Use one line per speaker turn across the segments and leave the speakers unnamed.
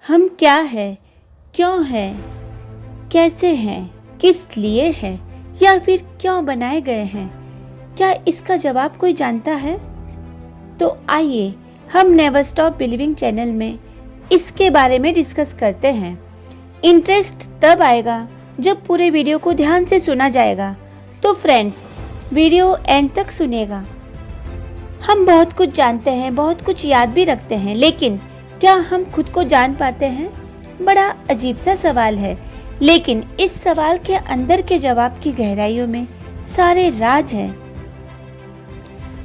हम क्या है, क्यों है, कैसे हैं, किस लिए है या फिर क्यों बनाए गए हैं, क्या इसका जवाब कोई जानता है? तो आइए हम नेवर स्टॉप बिलीविंग चैनल में इसके बारे में डिस्कस करते हैं। इंटरेस्ट तब आएगा जब पूरे वीडियो को ध्यान से सुना जाएगा। तो फ्रेंड्स, वीडियो एंड तक सुनिएगा। हम बहुत कुछ जानते हैं, बहुत कुछ याद भी रखते हैं, लेकिन क्या हम खुद को जान पाते हैं? बड़ा अजीब सा सवाल है, लेकिन इस सवाल के अंदर के जवाब की गहराइयों में सारे राज हैं।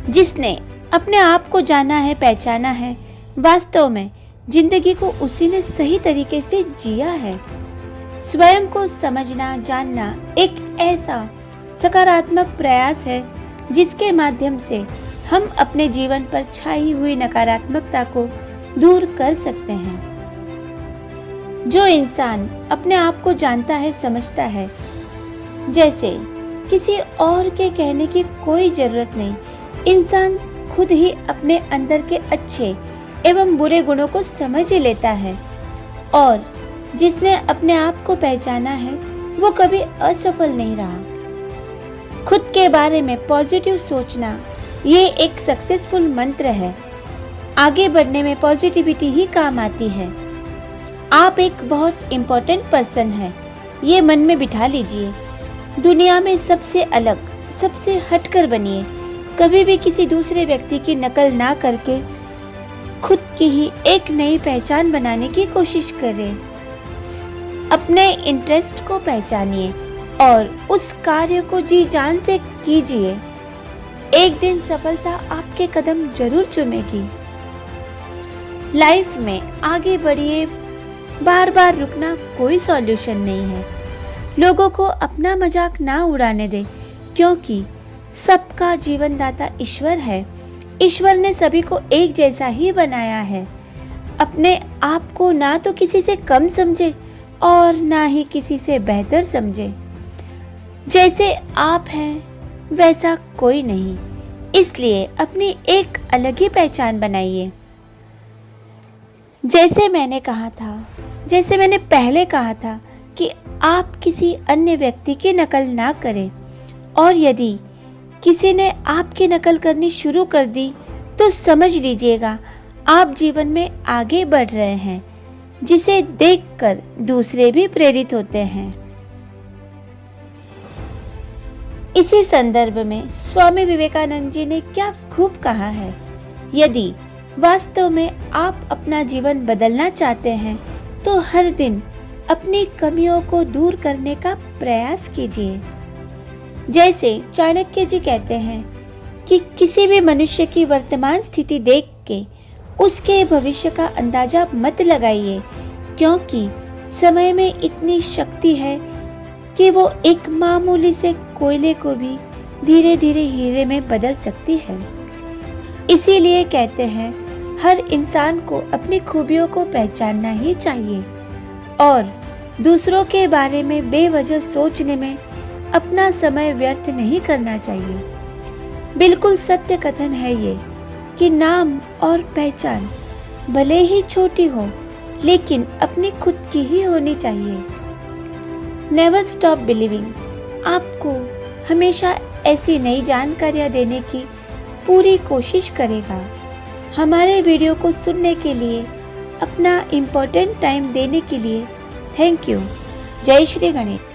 जिसने अपने आप को जाना है, पहचाना है, वास्तव में जिंदगी को उसी ने सही तरीके से जिया है। स्वयं को समझना, जानना एक ऐसा सकारात्मक प्रयास है जिसके माध्यम से हम अपने जीवन पर छाई हुई नकारात्मकता को दूर कर सकते हैं। जो इंसान अपने आप को जानता है, समझता है, जैसे किसी और के कहने की कोई जरूरत नहीं, इंसान खुद ही अपने अंदर के अच्छे एवं बुरे गुणों को समझ ही लेता है। और जिसने अपने आप को पहचाना है वो कभी असफल नहीं रहा। खुद के बारे में पॉजिटिव सोचना ये एक सक्सेसफुल मंत्र है। आगे बढ़ने में पॉजिटिविटी ही काम आती है। आप एक बहुत इम्पोर्टेंट पर्सन है, ये मन में बिठा लीजिए। दुनिया में सबसे अलग, सबसे हटकर बनिए। कभी भी किसी दूसरे व्यक्ति की नकल ना करके खुद की ही एक नई पहचान बनाने की कोशिश करें। अपने इंटरेस्ट को पहचानिए और उस कार्य को जी जान से कीजिए। एक दिन सफलता आपके कदम जरूर चूमेगी। लाइफ में आगे बढ़िए, बार बार रुकना कोई सॉल्यूशन नहीं है। लोगों को अपना मजाक ना उड़ाने दे, क्योंकि सबका जीवन दाता ईश्वर है। ईश्वर ने सभी को एक जैसा ही बनाया है। अपने आप को ना तो किसी से कम समझे और ना ही किसी से बेहतर समझे। जैसे आप हैं वैसा कोई नहीं, इसलिए अपनी एक अलग ही पहचान बनाइए। जैसे मैंने पहले कहा था कि आप किसी अन्य व्यक्ति की नकल ना करें, और यदि किसी ने आपकी नकल करनी शुरू कर दी तो समझ लीजिएगा आप जीवन में आगे बढ़ रहे हैं, जिसे देखकर दूसरे भी प्रेरित होते हैं। इसी संदर्भ में स्वामी विवेकानंद जी ने क्या खूब कहा है, यदि वास्तव में आप अपना जीवन बदलना चाहते हैं तो हर दिन अपनी कमियों को दूर करने का प्रयास कीजिए। जैसे चाणक्य जी कहते हैं कि किसी भी मनुष्य की वर्तमान स्थिति देख के उसके भविष्य का अंदाजा मत लगाइए, क्योंकि समय में इतनी शक्ति है कि वो एक मामूली से कोयले को भी धीरे धीरे हीरे में बदल सकती है। इसीलिए कहते हैं हर इंसान को अपनी खूबियों को पहचानना ही चाहिए और दूसरों के बारे में बेवजह सोचने में अपना समय व्यर्थ नहीं करना चाहिए। बिल्कुल सत्य कथन है ये कि नाम और पहचान भले ही छोटी हो, लेकिन अपनी खुद की ही होनी चाहिए। नेवर स्टॉप बिलीविंग आपको हमेशा ऐसी नई जानकारियाँ देने की पूरी कोशिश करेगा। हमारे वीडियो को सुनने के लिए, अपना इम्पोर्टेंट टाइम देने के लिए थैंक यू। जय श्री गणेश।